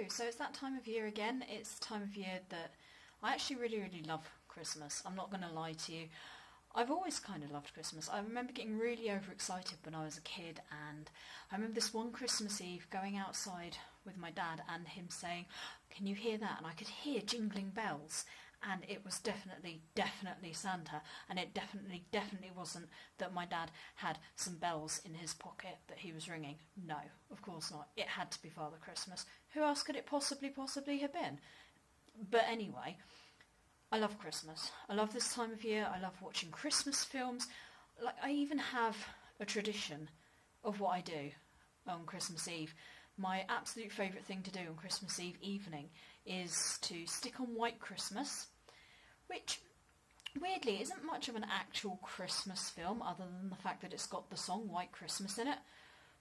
So it's that time of year again. It's the time of year that I actually really, really love Christmas. I'm not going to lie to you. I've always kind of loved Christmas. I remember getting really overexcited when I was a kid, and I remember this one Christmas Eve going outside with my dad and him saying, "Can you hear that?" And I could hear jingling bells, and it was definitely Santa, and it definitely wasn't that my dad had some bells in his pocket that he was ringing. No, of course not. It had to be Father Christmas. Who else could it possibly have been? But anyway, I love Christmas. I love this time of year. I love watching Christmas films. Like, I even have a tradition of what I do on Christmas Eve. My absolute favourite thing to do on Christmas Eve evening is to stick on White Christmas, which weirdly isn't much of an actual Christmas film other than the fact that it's got the song White Christmas in it.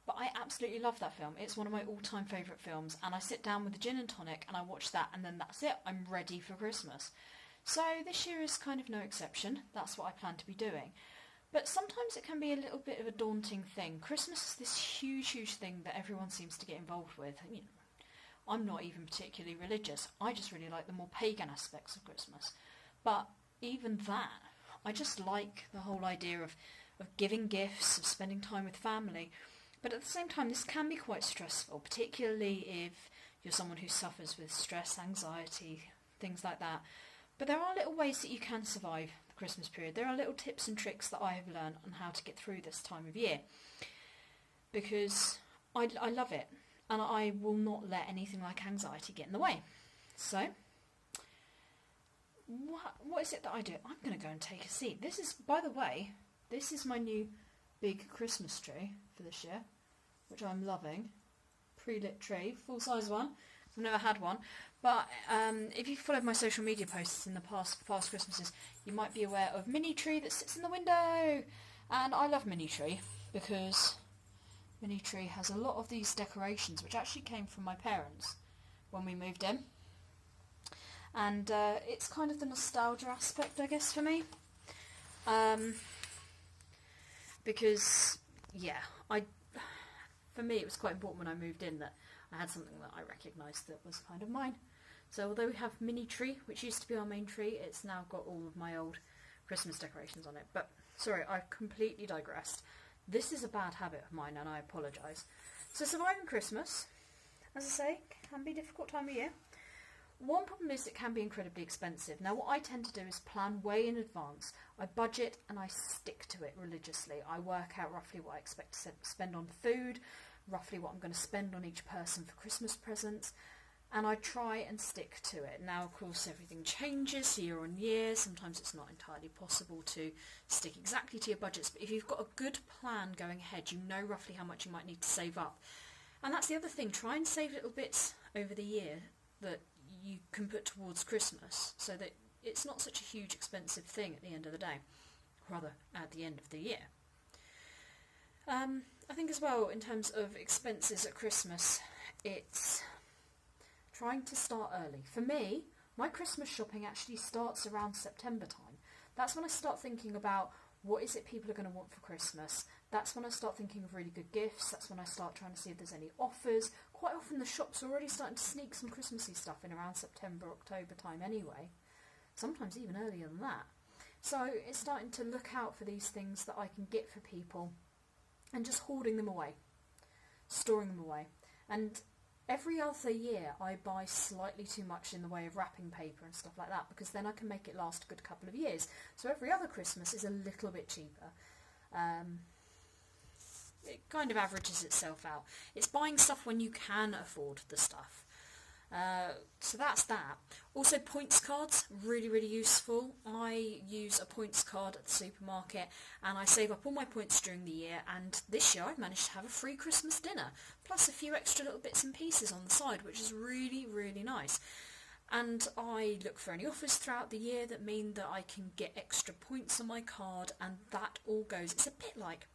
But I absolutely love that film. It's one of my all-time favourite films, and I sit down with a gin and tonic and I watch that, and then that's it. I'm ready for Christmas. So this year is kind of no exception. That's what I plan to be doing. But sometimes it can be a little bit of a daunting thing. Christmas is this huge thing that everyone seems to get involved with. You know, I'm not even particularly religious. I just really like the more pagan aspects of Christmas. But even that, I just like the whole idea of giving gifts, of spending time with family. But at the same time, this can be quite stressful, particularly if you're someone who suffers with stress, anxiety, things like that. But there are little ways that you can survive the Christmas period. There are little tips and tricks that I have learned on how to get through this time of year. Because I love it. And I will not let anything like anxiety get in the way. So, what is it that I do? I'm going to go and take a seat. This is, by the way, this is my new big Christmas tree for this year, which I'm loving. Pre-lit tree, full-size one. I've never had one. But if you've followed my social media posts in the past Christmases, you might be aware of Mini Tree that sits in the window. And I love Mini Tree because Mini Tree has a lot of these decorations, which actually came from my parents when we moved in. And it's kind of the nostalgia aspect, I guess, for me. Because, yeah, for me it was quite important when I moved in that I had something that I recognised that was kind of mine. So although we have Mini Tree, which used to be our main tree, it's now got all of my old Christmas decorations on it. But, sorry, I've completely digressed. This is a bad habit of mine, and I apologise. So surviving Christmas, as I say, can be a difficult time of year. One problem is it can be incredibly expensive. Now, what I tend to do is plan way in advance. I budget and I stick to it religiously. I work out roughly what I expect to spend on food, roughly what I'm going to spend on each person for Christmas presents, and I try and stick to it. Now, of course, everything changes year on year. Sometimes it's not entirely possible to stick exactly to your budgets, but if you've got a good plan going ahead, you know roughly how much you might need to save up. And that's the other thing. Try and save little bits over the year that you can put towards Christmas so that it's not such a huge expensive thing at the end of the day, rather at the end of the year. I think as well, in terms of expenses at Christmas, it's trying to start early. For me, my Christmas shopping actually starts around September time. That's when I start thinking about what is it people are going to want for Christmas. That's when I start thinking of really good gifts. That's when I start trying to see if there's any offers. Quite often the shops are already starting to sneak some Christmassy stuff in around September, October time anyway. Sometimes even earlier than that. So it's starting to look out for these things that I can get for people and just hoarding them away, storing them away. And every other year I buy slightly too much in the way of wrapping paper and stuff like that, because then I can make it last a good couple of years. So every other Christmas is a little bit cheaper. It kind of averages itself out. It's buying stuff when you can afford the stuff. So that's that. Also, points cards, really useful. I use a points card at the supermarket and I save up all my points during the year, and this year I've managed to have a free Christmas dinner, plus a few extra little bits and pieces on the side, which is really nice. And I look for any offers throughout the year that mean that I can get extra points on my card, and that all goes. It's a bit like,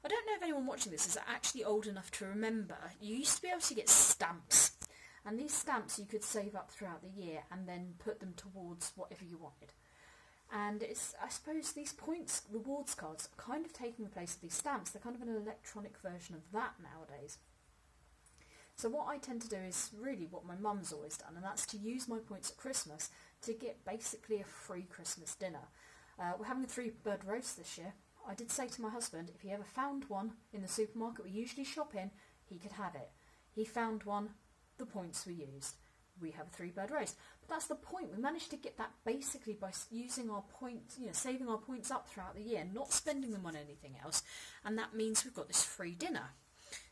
I don't know if anyone watching this is actually old enough to remember, you used to be able to get stamps. And these stamps you could save up throughout the year and then put them towards whatever you wanted. And it's, I suppose these points, rewards cards, are kind of taking the place of these stamps. They're kind of an electronic version of that nowadays. So what I tend to do is really what my mum's always done, and that's to use my points at Christmas to get basically a free Christmas dinner. We're having a 3-bird roast this year. I did say to my husband, if he ever found one in the supermarket we usually shop in, he could have it. He found one, the points were used. We have a 3-bird roast. But that's the point. We managed to get that basically by using our points, saving our points up throughout the year, not spending them on anything else. And that means we've got this free dinner.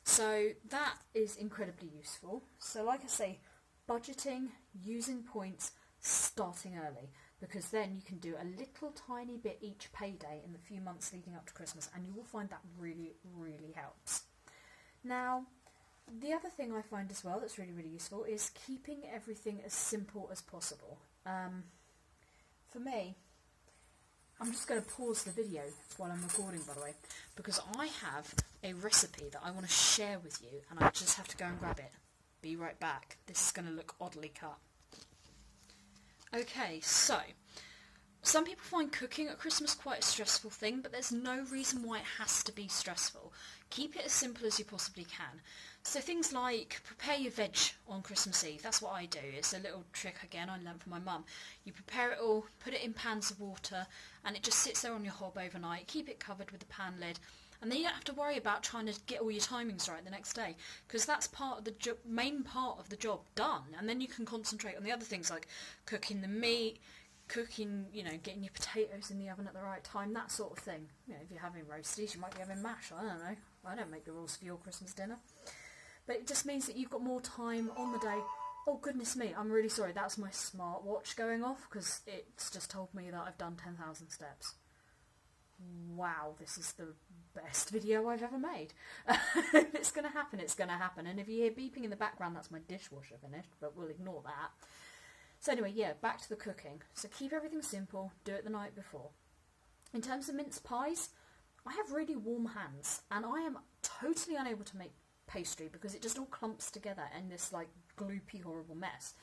So that is incredibly useful. So like I say, budgeting, using points, starting early. Because then you can do a little tiny bit each payday in the few months leading up to Christmas, and you will find that really, really helps. Now, the other thing I find as well that's really, really useful is keeping everything as simple as possible. For me, I'm just going to pause the video while I'm recording, by the way, because I have a recipe that I want to share with you, and I just have to go and grab it. Be right back. This is going to look oddly cut. Okay, so some people find cooking at Christmas quite a stressful thing, but there's no reason why it has to be stressful. Keep it as simple as you possibly can. So things like prepare your veg on Christmas Eve. That's what I do. It's a little trick again I learned from my mum. You prepare it all, put it in pans of water, and it just sits there on your hob overnight. Keep it covered with the pan lid. And then you don't have to worry about trying to get all your timings right the next day, because that's part of the main part of the job done. And then you can concentrate on the other things like cooking the meat, cooking, getting your potatoes in the oven at the right time, that sort of thing. If you're having roasties, you might be having mash. I don't know. I don't make the rules for your Christmas dinner. But it just means that you've got more time on the day. Oh, goodness me, I'm really sorry. That's my smartwatch going off, because it's just told me that I've done 10,000 steps. Wow, this is the best video I've ever made. If it's going to happen, it's going to happen. And if you hear beeping in the background, that's my dishwasher finished, but we'll ignore that. So anyway, yeah, back to the cooking. So keep everything simple, do it the night before. In terms of mince pies, I have really warm hands, and I am totally unable to make pastry because it just all clumps together in this like gloopy, horrible mess.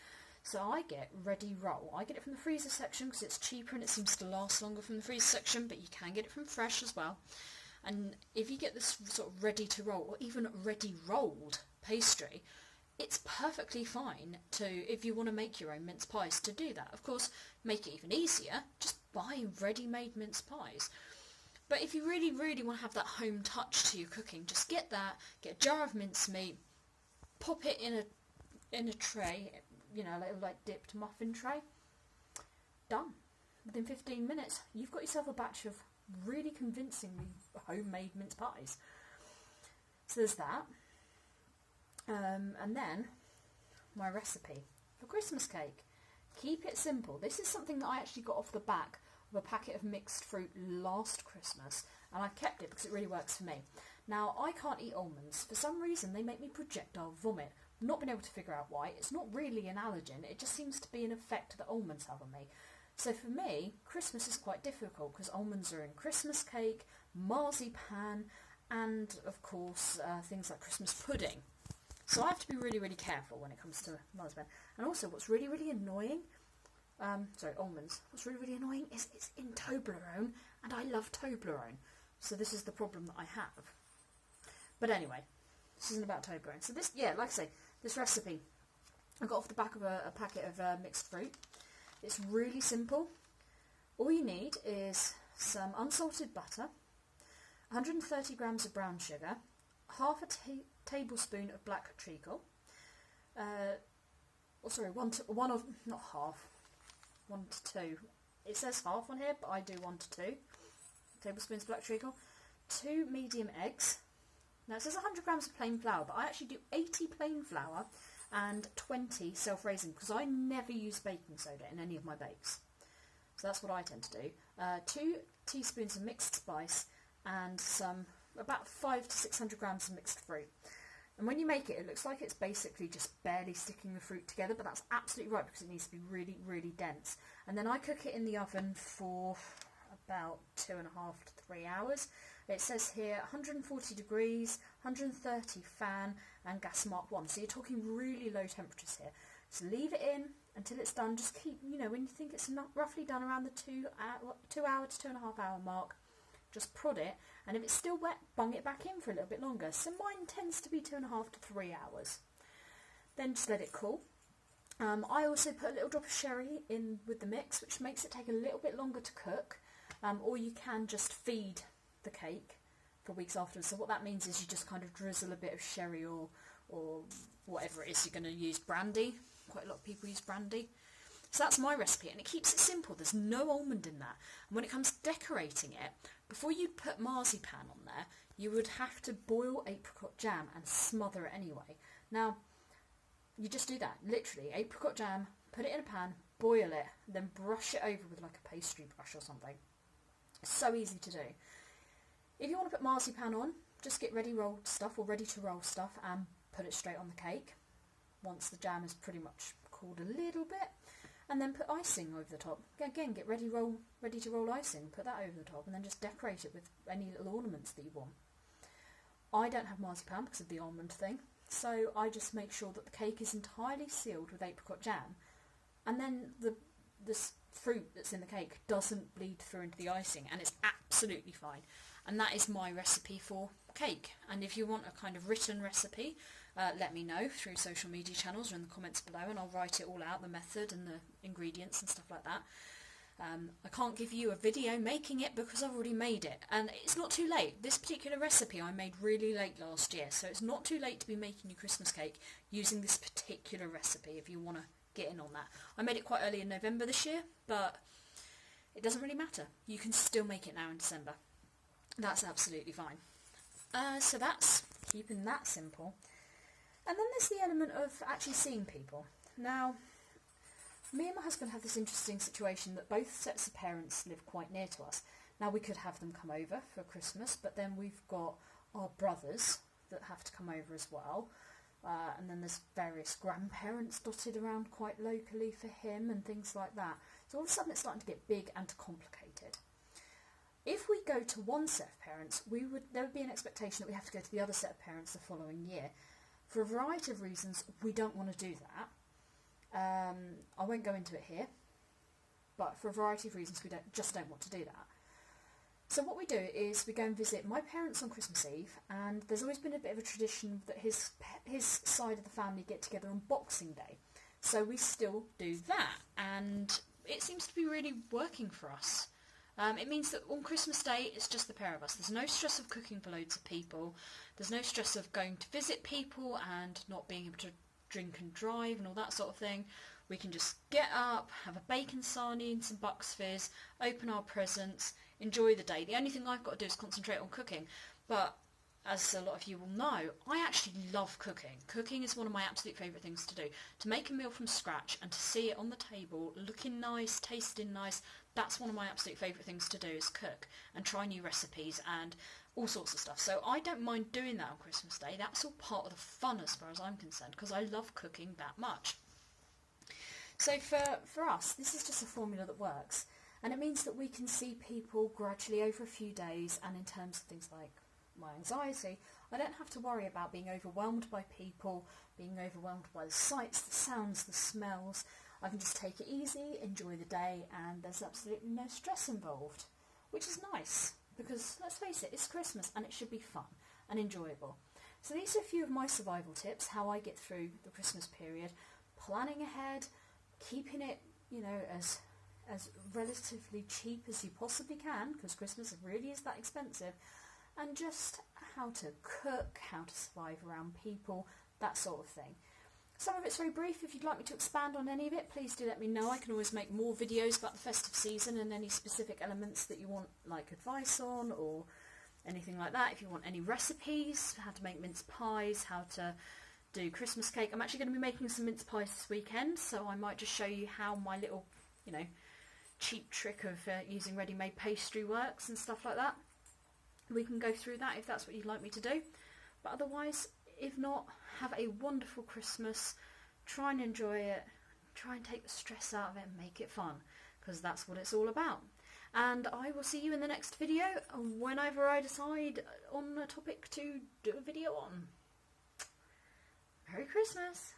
So I get ready roll. I get it from the freezer section because it's cheaper and it seems to last longer from the freezer section, but you can get it from fresh as well. And if you get this sort of ready to roll, or even ready rolled pastry, it's perfectly fine to, if you want to make your own mince pies, to do that. Of course, make it even easier, just buy ready-made mince pies. But if you really, really want to have that home touch to your cooking, just get that, get a jar of mincemeat, pop it in a tray, a little like dipped muffin tray. Done. Within 15 minutes, you've got yourself a batch of really convincingly homemade mince pies. So there's that. And then, my recipe for Christmas cake. Keep it simple. This is something that I actually got off the back of a packet of mixed fruit last Christmas, and I kept it because it really works for me. Now, I can't eat almonds. For some reason, they make me projectile vomit. I've not been able to figure out why. It's not really an allergen. It just seems to be an effect that almonds have on me. So for me, Christmas is quite difficult because almonds are in Christmas cake, marzipan, and, of course, things like Christmas pudding. So I have to be really, really careful when it comes to marzipan. And also, what's really, really annoying, almonds. What's really, really annoying is it's in Toblerone, and I love Toblerone. So this is the problem that I have. But anyway, this isn't about Toblerone. So this, like I say, this recipe I got off the back of a packet of mixed fruit. It's really simple. All you need is some unsalted butter, 130 grams of brown sugar, half a tablespoon of black treacle, 1 to 2. It says half on here, but I do 1 to 2 tablespoons of black treacle, 2 medium eggs. Now it says 100 grams of plain flour, but I actually do 80 plain flour and 20 self-raising because I never use baking soda in any of my bakes. So that's what I tend to do. 2 teaspoons of mixed spice and about 500 to 600 grams of mixed fruit. And when you make it, it looks like it's basically just barely sticking the fruit together, but that's absolutely right because it needs to be really, really dense. And then I cook it in the oven for about 2.5 to 3 hours. It says here 140 degrees, 130 fan, and gas mark 1. So you're talking really low temperatures here. So leave it in until it's done. Just keep, when you think it's not roughly done around the 2 hour to 2.5 hour mark, just prod it. And if it's still wet, bung it back in for a little bit longer. So mine tends to be 2.5 to 3 hours. Then just let it cool. I also put a little drop of sherry in with the mix, which makes it take a little bit longer to cook, or you can just feed the cake for weeks afterwards. So what that means is you just kind of drizzle a bit of sherry or whatever it is you're going to use, brandy. Quite a lot of people use brandy. So that's my recipe, and it keeps it simple. There's no almond in that. And when it comes to decorating it, before you put marzipan on there, you would have to boil apricot jam and smother it anyway. Now, you just do that, literally, apricot jam, put it in a pan, boil it, then brush it over with like a pastry brush or something. It's so easy to do. If you want to put marzipan on, just get ready rolled stuff or ready to roll stuff and put it straight on the cake once the jam is pretty much cooled a little bit, and then put icing over the top. Again, get ready to roll icing, put that over the top, and then just decorate it with any little ornaments that you want. I don't have marzipan because of the almond thing, so I just make sure that the cake is entirely sealed with apricot jam, and then this fruit that's in the cake doesn't bleed through into the icing, and it's absolutely fine. And that is my recipe for cake. And if you want a kind of written recipe, let me know through social media channels or in the comments below, and I'll write it all out, the method and the ingredients and stuff like that. I can't give you a video making it because I've already made it, and it's not too late. This particular recipe I made really late last year, so it's not too late to be making your Christmas cake using this particular recipe if you want to get in on that. I made it quite early in November this year, but it doesn't really matter. You can still make it now in December. That's absolutely fine. So that's keeping that simple. And then there's the element of actually seeing people. Now, me and my husband have this interesting situation that both sets of parents live quite near to us. Now, we could have them come over for Christmas, but then we've got our brothers that have to come over as well. And then there's various grandparents dotted around quite locally for him and things like that. So all of a sudden it's starting to get big and complicated. If we go to one set of parents, there would be an expectation that we have to go to the other set of parents the following year. For a variety of reasons, we don't want to do that. I won't go into it here, but for a variety of reasons, we don't want to do that. So what we do is we go and visit my parents on Christmas Eve, and there's always been a bit of a tradition that his side of the family get together on Boxing Day. So we still do that, and it seems to be really working for us. It means that on Christmas Day, it's just the pair of us. There's no stress of cooking for loads of people. There's no stress of going to visit people and not being able to drink and drive and all that sort of thing. We can just get up, have a bacon sarnie and some Bucks Fizz, open our presents, enjoy the day. The only thing I've got to do is concentrate on cooking. But as a lot of you will know, I actually love cooking. Cooking is one of my absolute favourite things to do. To make a meal from scratch and to see it on the table, looking nice, tasting nice, that's one of my absolute favourite things to do, is cook and try new recipes and all sorts of stuff. So I don't mind doing that on Christmas Day. That's all part of the fun as far as I'm concerned, because I love cooking that much. So for us, this is just a formula that works. And it means that we can see people gradually over a few days, and in terms of things like my anxiety, I don't have to worry about being overwhelmed by people, being overwhelmed by the sights, the sounds, the smells. I can just take it easy, enjoy the day, and there's absolutely no stress involved, which is nice, because let's face it, it's Christmas and it should be fun and enjoyable. So these are a few of my survival tips, how I get through the Christmas period, planning ahead, keeping it, as relatively cheap as you possibly can, because Christmas really is that expensive, and just how to cook, how to survive around people, that sort of thing. Some of it's very brief. If you'd like me to expand on any of it, please do let me know. I can always make more videos about the festive season and any specific elements that you want like advice on or anything like that. If you want any recipes, how to make mince pies, how to do Christmas cake. I'm actually going to be making some mince pies this weekend, so I might just show you how my little, cheap trick of using ready-made pastry works and stuff like that. We can go through that if that's what you'd like me to do. But otherwise, if not, have a wonderful Christmas. Try and enjoy it. Try and take the stress out of it and make it fun, because that's what it's all about. And I will see you in the next video whenever I decide on a topic to do a video on. Merry Christmas!